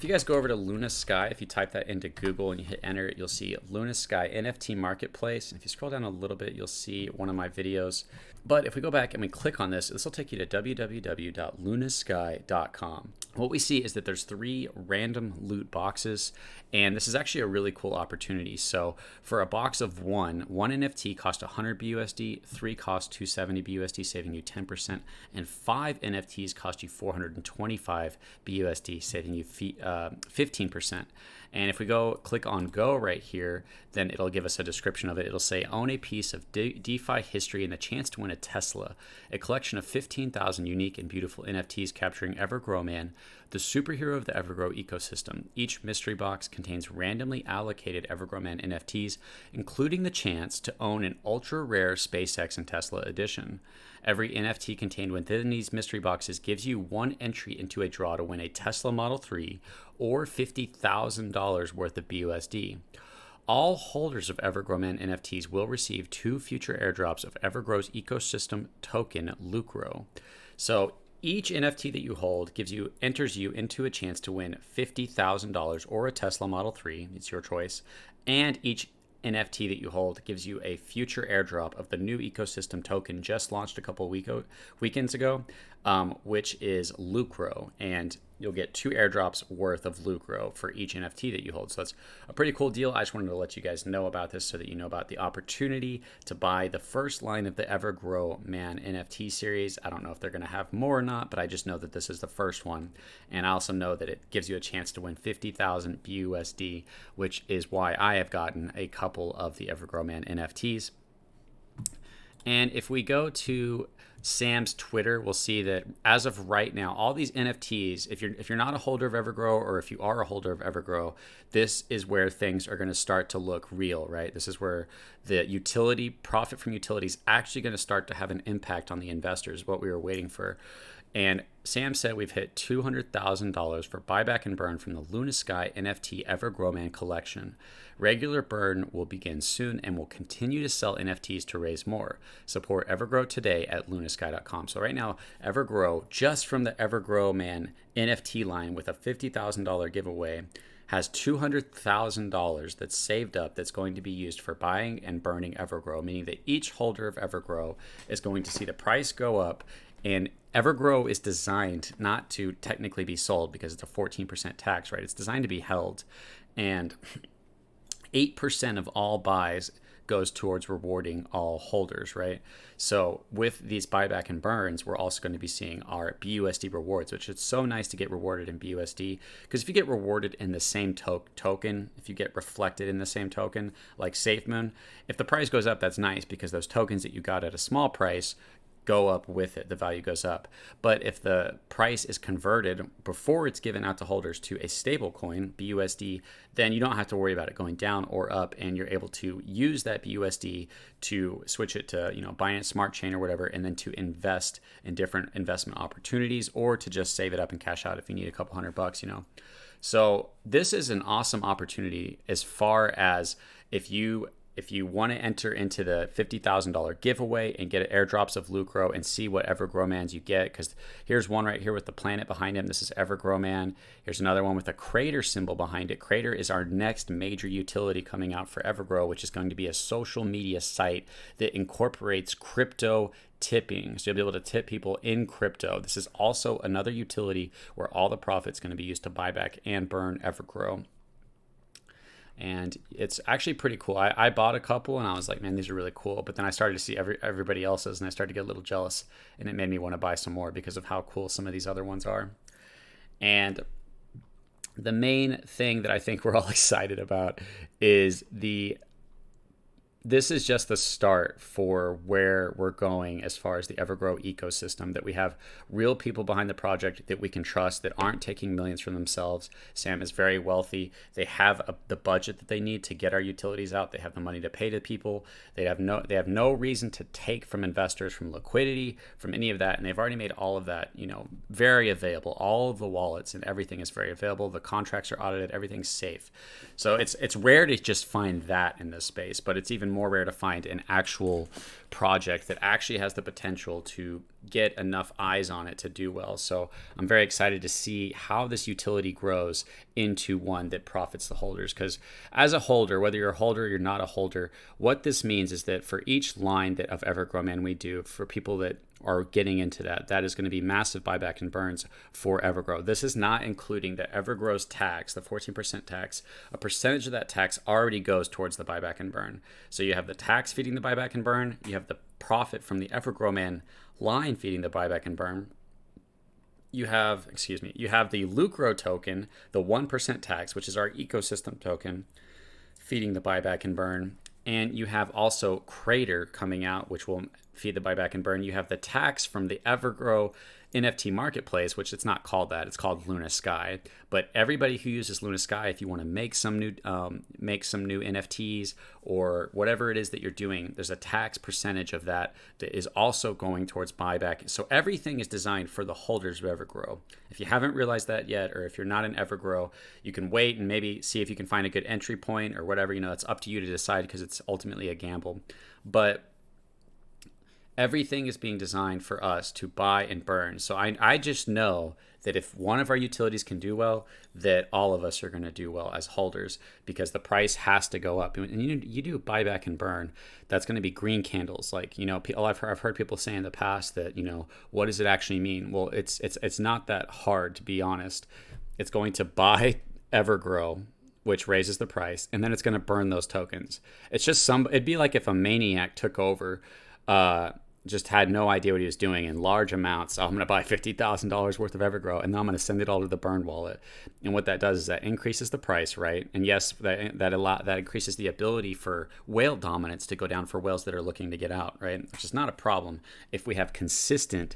If you guys go over to Luna Sky, if you type that into Google and you hit enter, you'll see Luna Sky NFT Marketplace. And if you scroll down a little bit, you'll see one of my videos. But if we go back and we click on this will take you to www.lunasky.com. What we see is that there's 3 random loot boxes, and this is actually a really cool opportunity. So for a box of one NFT costs 100 BUSD, 3 cost 270 BUSD, saving you 10%, and 5 NFTs cost you 425 BUSD, saving you 15%. And if we go click on go right here, then it'll give us a description of it. It'll say own a piece of DeFi history and the chance to win a Tesla, a collection of 15,000 unique and beautiful NFTs capturing Evergrow Man, the superhero of the Evergrow ecosystem. Each mystery box contains randomly allocated Evergrow Man NFTs, including the chance to own an ultra rare SpaceX and Tesla edition. Every NFT contained within these mystery boxes gives you 1 entry into a draw to win a Tesla Model 3 or $50,000 worth of BUSD. All holders of Evergrow Man NFTs will receive 2 future airdrops of Evergrow's ecosystem token, lucro. So each NFT that you hold enters you into a chance to win $50,000 or a Tesla Model 3. It's your choice. And each NFT that you hold gives you a future airdrop of the new ecosystem token just launched a couple weekends ago, which is lucro. And you'll get 2 airdrops worth of lucro for each NFT that you hold. So that's a pretty cool deal. I just wanted to let you guys know about this so that you know about the opportunity to buy the first line of the Evergrow Man NFT series. I don't know if they're going to have more or not, but I just know that this is the first one. And I also know that it gives you a chance to win 50,000 BUSD, which is why I have gotten a couple of the Evergrow Man NFTs. And if we go to Sam's Twitter, we'll see that as of right now, all these NFTs, if you're not a holder of Evergrow, or if you are a holder of Evergrow, this is where things are going to start to look real, right? This is where the profit from utility is actually going to start to have an impact on the investors, what we were waiting for. And Sam said we've hit $200,000 for buyback and burn from the Luna Sky NFT Evergrow Man collection. Regular burn will begin soon and will continue to sell NFTs to raise more. Support Evergrow today at lunasky.com. So right now, Evergrow, just from the Evergrow Man NFT line with a $50,000 giveaway, has $200,000 that's saved up that's going to be used for buying and burning Evergrow, meaning that each holder of Evergrow is going to see the price go up. And Evergrow is designed not to technically be sold because it's a 14% tax, right? It's designed to be held. And 8% of all buys goes towards rewarding all holders, right? So with these buyback and burns, we're also going to be seeing our BUSD rewards, which is so nice to get rewarded in BUSD, because if you get rewarded in the same token, if you get reflected in the same token, like Safemoon, if the price goes up, that's nice because those tokens that you got at a small price go up with it, the value goes up. But if the price is converted before it's given out to holders to a stable coin, BUSD, then you don't have to worry about it going down or up, and you're able to use that BUSD to switch it to, Binance Smart Chain or whatever, and then to invest in different investment opportunities, or to just save it up and cash out if you need a couple $100, So this is an awesome opportunity as far as if you want to enter into the $50,000 giveaway and get airdrops of lucro and see what Evergrow Mans you get, because here's one right here with the planet behind him. This is Evergrow Man. Here's another one with a crater symbol behind it. Crater is our next major utility coming out for Evergrow, which is going to be a social media site that incorporates crypto tipping. So you'll be able to tip people in crypto. This is also another utility where all the profit's going to be used to buy back and burn Evergrow. And it's actually pretty cool. I bought a couple and I was like, man, these are really cool. But then I started to see everybody else's and I started to get a little jealous, and it made me want to buy some more because of how cool some of these other ones are. And the main thing that I think we're all excited about is this is just the start for where we're going as far as the Evergrow ecosystem, that we have real people behind the project that we can trust, that aren't taking millions from themselves. Sam is very wealthy. They have the budget that they need to get our utilities out. They have the money to pay to people. They have no reason to take from investors, from liquidity, from any of that. And they've already made all of that, very available. All of the wallets and everything is very available. The contracts are audited. Everything's safe. So it's rare to just find that in this space, but it's even more rare to find an actual project that actually has the potential to get enough eyes on it to do well. So I'm very excited to see how this utility grows into one that profits the holders. Because as a holder, whether you're a holder or you're not a holder, what this means is that for each line that of Evergrow Man we do, for people that are getting into that, that is going to be massive buyback and burns for Evergrow. This is not including the Evergrow's tax, the 14% tax. A percentage of that tax already goes towards the buyback and burn. So you have the tax feeding the buyback and burn, you have the profit from the Evergrow Man line feeding the buyback and burn. You have the lucro token, the 1% tax, which is our ecosystem token, feeding the buyback and burn. And you have also Crater coming out, which will feed the buyback and burn. You have the tax from the Evergrow NFT marketplace, which it's not called that. It's called Luna Sky. But everybody who uses Luna Sky, if you want to make some new NFTs or whatever it is that you're doing, there's a tax percentage of that that is also going towards buyback. So everything is designed for the holders of Evergrow. If you haven't realized that yet, or if you're not in Evergrow, you can wait and maybe see if you can find a good entry point or whatever. It's up to you to decide, because it's ultimately a gamble. But everything is being designed for us to buy and burn. So I just know that if one of our utilities can do well, that all of us are going to do well as holders, because the price has to go up. And you do buyback and burn, that's going to be green candles. Like, I've heard people say in the past that, what does it actually mean? Well, it's not that hard, to be honest. It's going to buy Evergrow, which raises the price, and then it's going to burn those tokens. It's just it'd be like if a maniac took over, just had no idea what he was doing in large amounts. I'm going to buy $50,000 worth of Evergrow, and then I'm going to send it all to the burn wallet. And what that does is that increases the price, right? And yes, that increases the ability for whale dominance to go down for whales that are looking to get out, right? Which is not a problem if we have consistent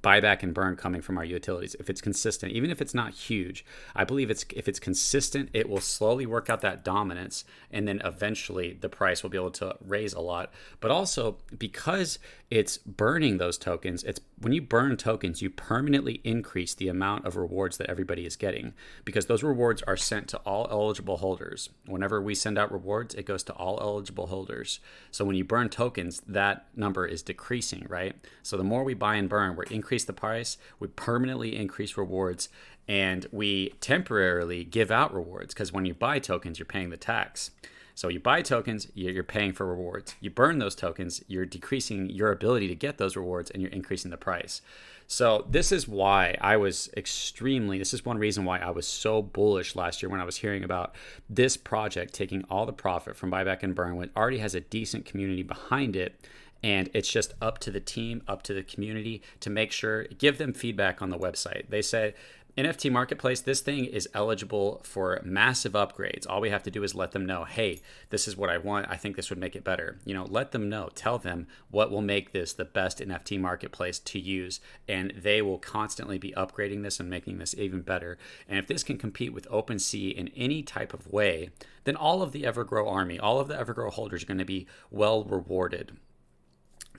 buyback and burn coming from our utilities. If it's consistent, even if it's not huge, I believe if it's consistent, it will slowly work out that dominance, and then eventually the price will be able to raise a lot. But also, because it's burning those tokens, when you burn tokens, you permanently increase the amount of rewards that everybody is getting, because those rewards are sent to all eligible holders. Whenever we send out rewards, it goes to all eligible holders. So when you burn tokens, that number is decreasing, right? So the more we buy and burn, we're increase the price, we permanently increase rewards, and we temporarily give out rewards, because when you buy tokens, you're paying the tax. So you buy tokens, you're paying for rewards. You burn those tokens, you're decreasing your ability to get those rewards, and you're increasing the price. So this is one reason why I was so bullish last year when I was hearing about this project taking all the profit from buyback and burn, when it already has a decent community behind it. And it's just up to the team, up to the community to make sure, give them feedback on the website. They said, NFT Marketplace, this thing is eligible for massive upgrades. All we have to do is let them know, hey, this is what I want. I think this would make it better. Let them know. Tell them what will make this the best NFT Marketplace to use. And they will constantly be upgrading this and making this even better. And if this can compete with OpenSea in any type of way, then all of the Evergrow army, all of the Evergrow holders are going to be well rewarded,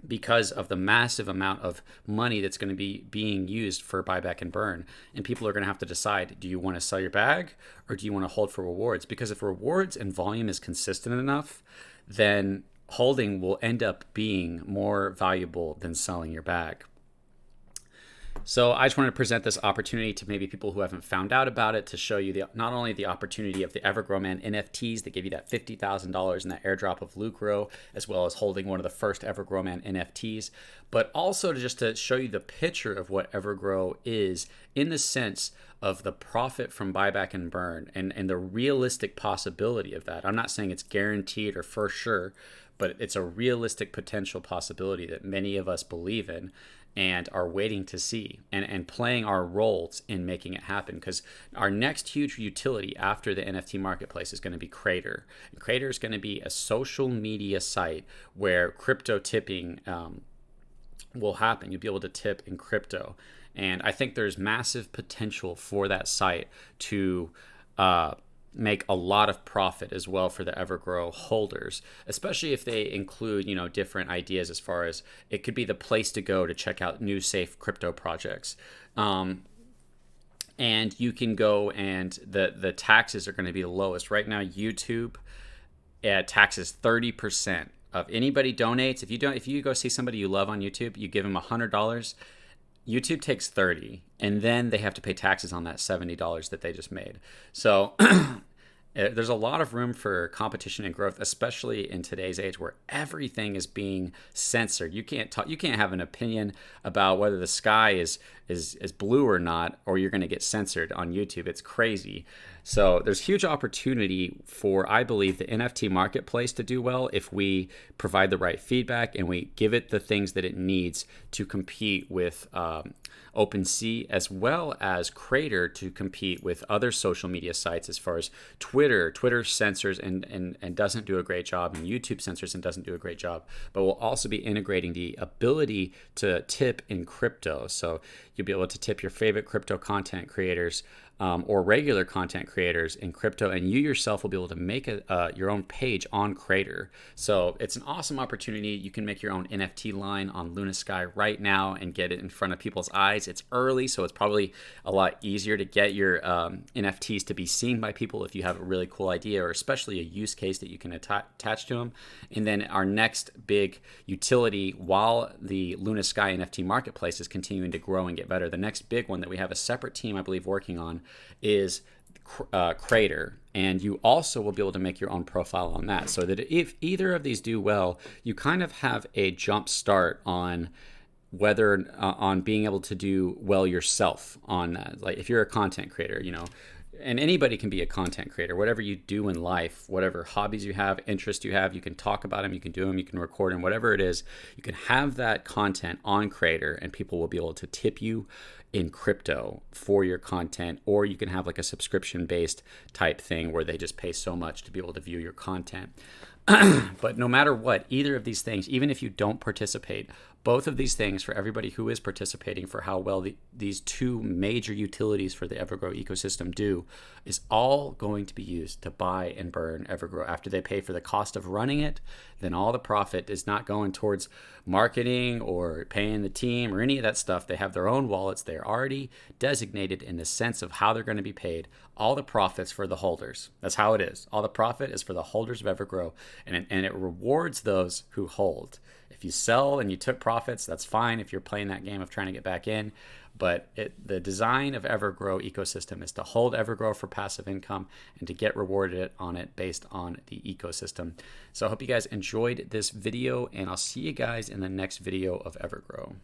because of the massive amount of money that's going to be being used for buyback and burn. And people are going to have to decide, do you want to sell your bag or do you want to hold for rewards? Because if rewards and volume is consistent enough, then holding will end up being more valuable than selling your bag. So I just wanted to present this opportunity to maybe people who haven't found out about it, to show you not only the opportunity of the Evergrow Man NFTs that give you that $50,000 in that airdrop of lucro, as well as holding one of the first Evergrow Man NFTs, but also to show you the picture of what Evergrow is in the sense of the profit from buyback and burn, and the realistic possibility of that. I'm not saying it's guaranteed or for sure, but it's a realistic potential possibility that many of us believe in and are waiting to see, and playing our roles in making it happen. Because our next huge utility after the NFT marketplace is going to be Crater. And Crater is going to be a social media site where crypto tipping will happen. You'll be able to tip in crypto. And I think there's massive potential for that site to make a lot of profit as well for the Evergrow holders, especially if they include, different ideas as far as it could be the place to go to check out new safe crypto projects. And you can go, and the taxes are going to be the lowest. Right now, YouTube taxes 30% anybody donates, if you go see somebody you love on YouTube, you give them $100. YouTube takes 30, and then they have to pay taxes on that $70 that they just made. So there's a lot of room for competition and growth, especially in today's age where everything is being censored. You can't talk, you can't have an opinion about whether the sky is blue or not, or you're going to get censored on YouTube. It's crazy. So there's huge opportunity for, I believe, the NFT marketplace to do well if we provide the right feedback and we give it the things that it needs to compete with OpenSea, as well as Crater to compete with other social media sites. As far as Twitter censors and doesn't do a great job, and YouTube censors and doesn't do a great job. But we'll also be integrating the ability to tip in crypto. So you'll be able to tip your favorite crypto content creators or regular content creators in crypto, and you yourself will be able to make your own page on Crater. So it's an awesome opportunity. You can make your own NFT line on Luna Sky right now and get it in front of people's eyes. It's early, so it's probably a lot easier to get your NFTs to be seen by people if you have a really cool idea, or especially a use case that you can attach to them. And then our next big utility, while the Luna Sky NFT marketplace is continuing to grow and get better, the next big one that we have a separate team, I believe, working on is Crater, and you also will be able to make your own profile on that, so that if either of these do well, you kind of have a jump start on whether on being able to do well yourself on that. Like if you're a content creator, and anybody can be a content creator, whatever you do in life, whatever hobbies you have, interests you have, you can talk about them, you can do them, you can record them, whatever it is, you can have that content on Crater and people will be able to tip you in crypto for your content, or you can have like a subscription based type thing where they just pay so much to be able to view your content. But no matter what, either of these things, even if you don't participate, both of these things for everybody who is participating, for how well these two major utilities for the Evergrow ecosystem do, is all going to be used to buy and burn Evergrow. After they pay for the cost of running it, then all the profit is not going towards marketing or paying the team or any of that stuff. They have their own wallets. They're already designated in the sense of how they're going to be paid. All the profits for the holders. That's how it is. All the profit is for the holders of Evergrow, and it rewards those who hold. If you sell and you took profits, that's fine if you're playing that game of trying to get back in. But the design of Evergrow ecosystem is to hold Evergrow for passive income and to get rewarded on it based on the ecosystem. So I hope you guys enjoyed this video, and I'll see you guys in the next video of Evergrow.